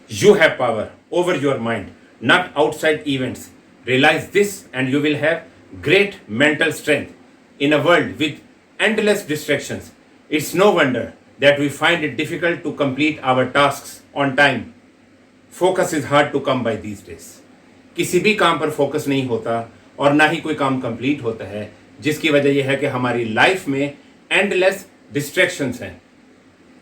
You have power over your mind, not outside events. Realize this, and you will have great mental strength in a world with endless distractions. It's no wonder that we find it difficult to complete our tasks on time. Focus is hard to come by these days. किसी भी काम पर focus नहीं होता और ना ही कोई काम कंप्लीट होता है, जिसकी वजह यह है कि हमारी लाइफ में एंडलेस डिस्ट्रैक्शंस हैं।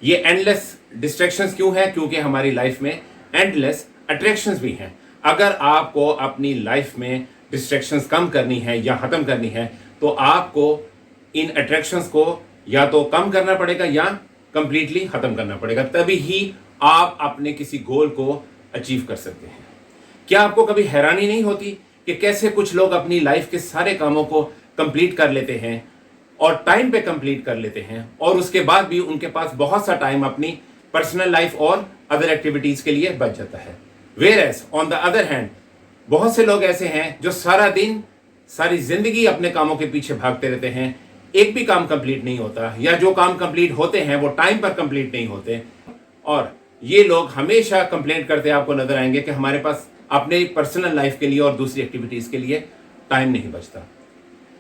ये एंडलेस डिस्ट्रैक्शंस क्यों हैं? क्योंकि हमारी लाइफ में एंडलेस अट्रैक्शंस भी हैं। अगर आपको अपनी लाइफ में डिस्ट्रैक्शंस कम करनी है या ख़त्म करनी है, तो आपको इन अट्रैक्शंस को या तो कम करना पड़ेगा या कंप्लीटली ख़त्म करना पड़ेगा। तभी ही आप अपने किसी गोल को अचीव कर सकते हैं। क्या आपको कभी हैरानी नहीं होती कि कैसे कुछ लोग अपनी लाइफ के सारे कामों को कंप्लीट कर लेते हैं और टाइम पे कंप्लीट कर लेते हैं, और उसके बाद भी उनके पास बहुत सा टाइम अपनी पर्सनल लाइफ और अदर एक्टिविटीज के लिए बच जाता है। Whereas on the other hand, बहुत से लोग ऐसे हैं जो सारा दिन सारी जिंदगी अपने कामों के पीछे भागते रहते हैं, एक भी काम कंप्लीट नहीं होता, या जो काम कंप्लीट होते हैं वो टाइम पर कंप्लीट नहीं होते। और ये लोग हमेशा कंप्लेंट करते आपको नजर आएंगे कि हमारे पास अपने पर्सनल लाइफ के लिए और दूसरी एक्टिविटीज के लिए टाइम नहीं बचता।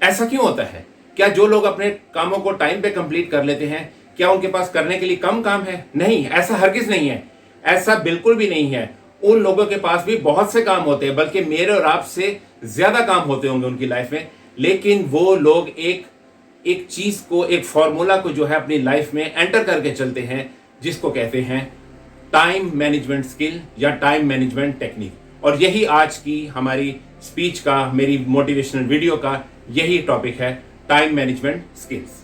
ऐसा क्यों होता है? क्या जो लोग अपने कामों को टाइम पे कंप्लीट कर लेते हैं, क्या उनके पास करने के लिए कम काम है? नहीं, ऐसा हरगिज नहीं है। ऐसा बिल्कुल भी नहीं है। उन लोगों के पास भी बहुत से काम होते हैं, बल्कि मेरे और आपसे ज्यादा काम होते होंगे उनकी लाइफ में, लेकिन वो लोग एक चीज को, एक फॉर्मूला को जो है अपनी लाइफ में एंटर करके चलते हैं, जिसको कहते हैं टाइम मैनेजमेंट स्किल या टाइम मैनेजमेंट टेक्निक। और यही आज की हमारी स्पीच का, मेरी मोटिवेशनल वीडियो का यही टॉपिक है, टाइम मैनेजमेंट स्किल्स।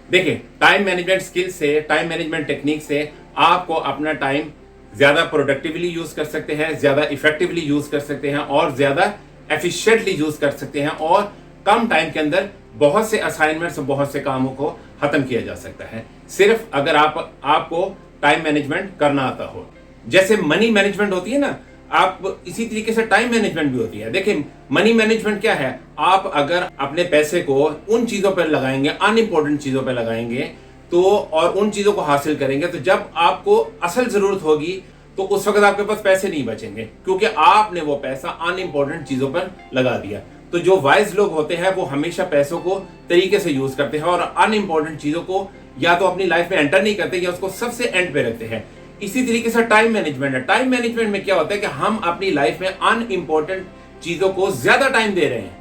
देखिए, टाइम मैनेजमेंट स्किल्स से, टाइम मैनेजमेंट टेक्निक से आपको अपना टाइम ज्यादा प्रोडक्टिवली यूज कर सकते हैं, ज्यादा इफेक्टिवली यूज कर सकते हैं और ज्यादा एफिशिएंटली यूज कर सकते हैं, और कम टाइम के अंदर बहुत से असाइनमेंट्स, बहुत से कामों को खत्म किया जा सकता है, सिर्फ अगर आपको टाइम मैनेजमेंट करना आता हो। जैसे मनी मैनेजमेंट होती है ना, आप इसी तरीके से टाइम मैनेजमेंट भी होती है। देखिए, मनी मैनेजमेंट क्या है? आप अगर अपने पैसे को उन चीजों पर लगाएंगे, अनइम्पोर्टेंट चीजों पर लगाएंगे, तो और उन चीजों को हासिल करेंगे, तो जब आपको असल जरूरत होगी तो उस वक्त आपके पास पैसे नहीं बचेंगे, क्योंकि आपने वो पैसा अनइम्पोर्टेंट चीजों पर लगा दिया। तो जो वाइज लोग होते हैं वो हमेशा पैसों को तरीके से यूज करते हैं और अनइम्पोर्टेंट चीजों को या तो अपनी लाइफ में एंटर नहीं करते या उसको सबसे एंड पे रखते हैं। इसी तरीके से टाइम मैनेजमेंट है। टाइम मैनेजमेंट में क्या होता है कि हम अपनी लाइफ में अनइम्पोर्टेंट चीजों को ज्यादा टाइम दे रहे हैं।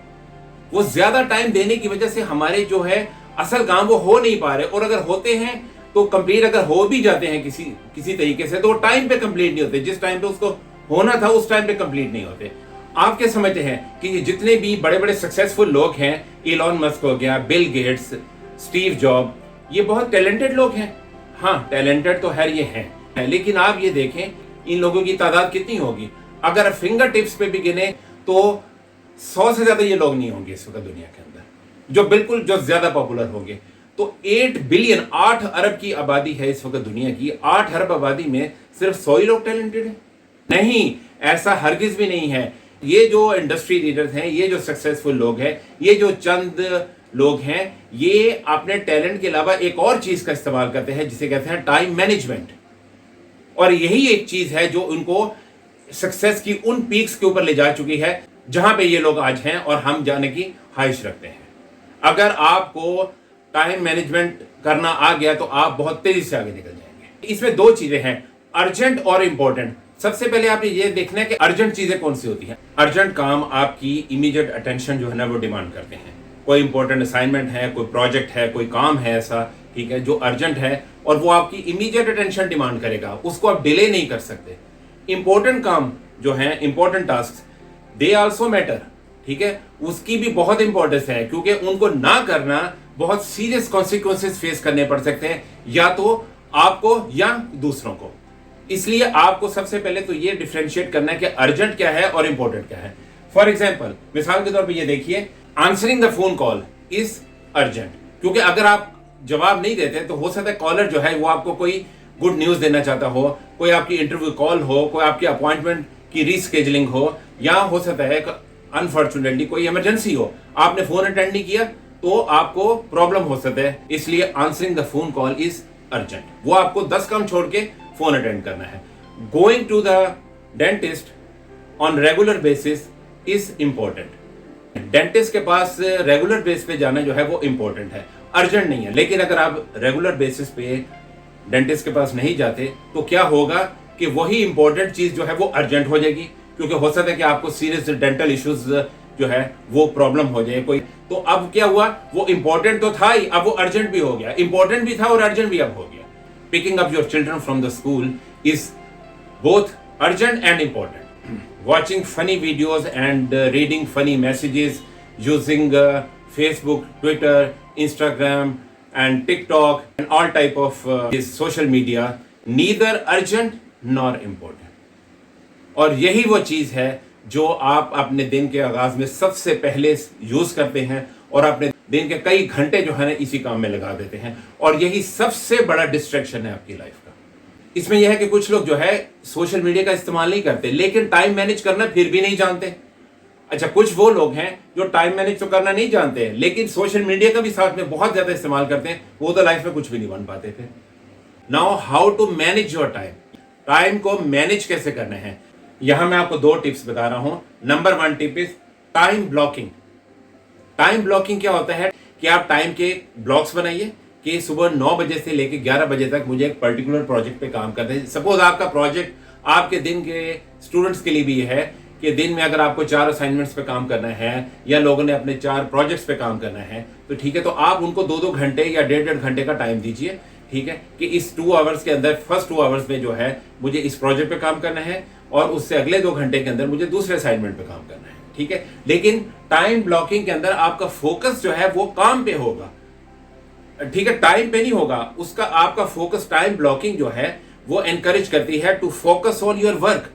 वो ज्यादा टाइम देने की वजह से हमारे जो है असल काम वो हो नहीं पा रहे, और अगर होते हैं तो कंप्लीट अगर हो भी जाते हैं किसी तरीके से, तो टाइम पे कंप्लीट नहीं होते। जिस टाइम पे उसको होना था उस टाइम पे कंप्लीट नहीं होते। आप क्या समझते हैं कि ये जितने भी बड़े बड़े सक्सेसफुल लोग हैं, इलॉन मस्क हो गया, बिल गेट्स, स्टीव जॉब, ये बहुत टैलेंटेड लोग हैं। हाँ, टैलेंटेड तो है, ये हैं, लेकिन आप ये देखें इन लोगों की तादाद कितनी होगी। अगर फिंगर टिप्स पे भी गिने तो 100 से ज्यादा ये लोग नहीं होंगे इस वक्त दुनिया के अंदर, जो ज्यादा पॉपुलर होंगे। तो 8 बिलियन, 8 अरब की आबादी है इस वक्त दुनिया की। 8 अरब आबादी में सिर्फ 100 ही लोग टैलेंटेड है? नहीं, ऐसा हरगिज भी नहीं है। ये जो इंडस्ट्री लीडर्स हैं, ये जो सक्सेसफुल लोग हैं, ये जो चंद लोग हैं, ये अपने टैलेंट के अलावा एक और चीज का इस्तेमाल करते हैं, जिसे कहते हैं टाइम मैनेजमेंट। और यही एक चीज है जो उनको सक्सेस की उन पीक्स के ऊपर ले जा चुकी है जहां पे ये लोग आज हैं, और हम जाने की ख्वाहिश रखते हैं। अगर आपको टाइम मैनेजमेंट करना आ गया तो आप बहुत तेजी से आगे निकल जाएंगे। इसमें 2 चीजें हैं, अर्जेंट और इंपॉर्टेंट। सबसे पहले आपने ये देखना है कि अर्जेंट चीजें कौन सी होती हैं। अर्जेंट काम आपकी इमीडिएट अटेंशन जो है ना वो डिमांड करते हैं। कोई इंपॉर्टेंट असाइनमेंट है, कोई प्रोजेक्ट है, कोई काम है ऐसा, ठीक है, जो अर्जेंट है और वो आपकी इमीडिएट अटेंशन डिमांड करेगा, उसको आप डिले नहीं कर सकते। इंपॉर्टेंट काम जो है, important task, they also matter, ठीक है, उसकी भी बहुत इंपॉर्टेंस है, क्योंकि उनको ना करना बहुत सीरियस कॉन्सिक्वेंसेस फेस करने पड़ सकते हैं, या तो आपको या दूसरों को। इसलिए आपको सबसे पहले तो ये डिफरेंशिएट करना है कि अर्जेंट क्या है और इंपॉर्टेंट क्या है। फॉर एग्जाम्पल, मिसाल के तौर पर ये देखिए, answering the phone call is urgent, क्योंकि अगर आप जवाब नहीं देते तो हो सकता है कॉलर जो है वो आपको कोई गुड न्यूज देना चाहता हो, कोई आपकी इंटरव्यू कॉल हो, कोई आपकी अपॉइंटमेंट की रीस्केजुलिंग हो, या हो सकता है अनफॉर्चुनेटली कोई इमरजेंसी हो, आपने फोन अटेंड नहीं किया तो आपको प्रॉब्लम हो सकता है। इसलिए answering the phone call is urgent. वो आपको 10 काम छोड़ के फोन अटेंड करना है। Going to the dentist on regular basis is important. Dentist के पास रेगुलर बेस पे जाना जो है वो इम्पोर्टेंट है, अर्जेंट नहीं है। लेकिन अगर आप रेगुलर बेसिस पे डेंटिस्ट के पास नहीं जाते तो क्या होगा कि वही इंपॉर्टेंट चीज जो है वो अर्जेंट हो जाएगी, क्योंकि हो सकता है कि आपको सीरियस डेंटल इश्यूज जो है वो प्रॉब्लम हो जाए कोई। तो अब क्या हुआ, वो इंपॉर्टेंट तो था ही, अब वो अर्जेंट भी हो गया। इंपॉर्टेंट भी था और अर्जेंट भी अब हो गया। Picking up your children from the school is both urgent and important. Watching funny videos and reading funny messages using Facebook, Twitter, Instagram and TikTok and all type of this social media, neither urgent nor important. और यही वो चीज़ है जो आप अपने दिन के आगाज में सबसे पहले यूज़ करते हैं और अपने दिन के कई घंटे जो है ना इसी काम में लगा देते हैं, और यही सबसे बड़ा डिस्ट्रैक्शन है आपकी लाइफ का. इसमें यह है कि कुछ लोग जो है सोशल मीडिया का इस्तेमाल नहीं करते लेकिन टाइम मैनेज करना फिर भी नहीं जानते. अच्छा, कुछ वो लोग हैं जो टाइम मैनेज तो करना नहीं जानते हैं लेकिन सोशल मीडिया का भी साथ में बहुत ज्यादा इस्तेमाल करते हैं, वो तो लाइफ में कुछ भी नहीं बन पाते थे. Now how to manage your time. Time को मैनेज कैसे करना है, यहां मैं आपको 2 टिप्स बता रहा हूं. Number 1 tip is time blocking. Time blocking क्या होता है कि आप टाइम के ब्लॉक्स बनाइए कि सुबह 9 बजे से लेकर 11 बजे तक मुझे एक पर्टिकुलर प्रोजेक्ट पे काम करना है. सपोज आपका प्रोजेक्ट आपके दिन के स्टूडेंट्स के लिए भी है कि दिन में अगर आपको 4 असाइनमेंट्स पे काम करना है या लोगों ने अपने 4 प्रोजेक्ट्स पे काम करना है तो ठीक है, तो आप उनको 2-2 घंटे या 1.5 घंटे का टाइम दीजिए. ठीक है कि इस 2 आवर्स के अंदर फर्स्ट 2 आवर्स में जो है मुझे इस प्रोजेक्ट पे काम करना है और उससे अगले 2 घंटे के अंदर मुझे दूसरे असाइनमेंट पे काम करना है. ठीक है, लेकिन टाइम ब्लॉकिंग के अंदर आपका फोकस जो है वो काम पे होगा. ठीक है, टाइम पे नहीं होगा उसका. आपका फोकस, टाइम ब्लॉकिंग जो है वो एनकरेज करती है to focus on your work.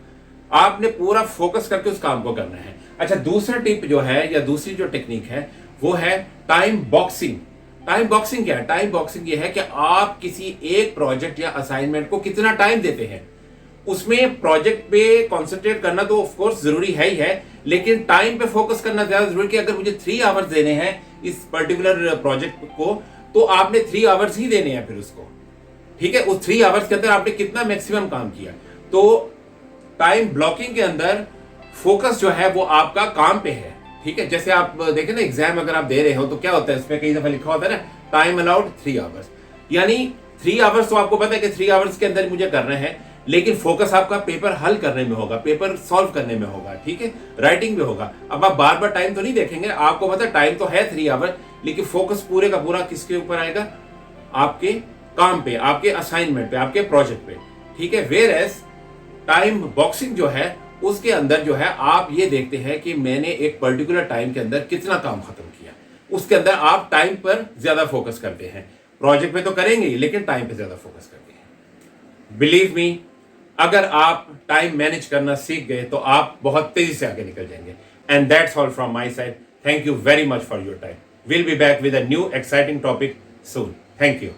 आपने पूरा फोकस करके उस काम को करना है. अच्छा, दूसरा टिप जो है या दूसरी जो टेक्निक है वो है टाइम बॉक्सिंग. टाइम बॉक्सिंग क्या है? टाइम बॉक्सिंग ये है कि आप किसी एक प्रोजेक्ट या असाइनमेंट को कितना टाइम देते हैं. उसमें प्रोजेक्ट पे कॉन्सेंट्रेट करना तो ऑफ कोर्स जरूरी है ही है, लेकिन टाइम पे फोकस करना ज्यादा जरूरी. कि अगर मुझे 3 आवर्स देने हैं इस पर्टिकुलर प्रोजेक्ट को तो आपने 3 आवर्स ही देने हैं फिर उसको. ठीक है, उस 3 आवर्स के अंदर आपने कितना मैक्सिमम काम किया. तो टाइम ब्लॉकिंग के अंदर फोकस जो है वो आपका काम पे है. ठीक है, जैसे आप देखें ना, एग्जाम अगर आप दे रहे हो तो क्या होता है, इसमें कई दफा लिखा होता है ना टाइम अलाउड 3 आवर्स. यानी 3 आवर्स तो आपको पता है कि 3 आवर्स के अंदर मुझे करना है, लेकिन फोकस आपका पेपर हल करने में होगा, पेपर सॉल्व करने में होगा. ठीक है, राइटिंग में होगा. अब आप बार बार टाइम तो नहीं देखेंगे, आपको पता है टाइम तो है 3 आवर, लेकिन फोकस पूरे का पूरा किसके ऊपर आएगा? आपके काम पे, आपके असाइनमेंट पे, आपके प्रोजेक्ट पे. ठीक है, वेयर एज टाइम बॉक्सिंग जो है उसके अंदर जो है आप ये देखते हैं कि मैंने एक पर्टिकुलर टाइम के अंदर कितना काम खत्म किया. उसके अंदर आप टाइम पर ज्यादा फोकस करते हैं. प्रोजेक्ट पे तो करेंगे लेकिन टाइम पे ज्यादा फोकस करते हैं. बिलीव मी, अगर आप टाइम मैनेज करना सीख गए तो आप बहुत तेजी से आगे निकल जाएंगे. And that's all from my side. Thank you very much for your time. We'll be back with a new exciting topic soon. Thank you.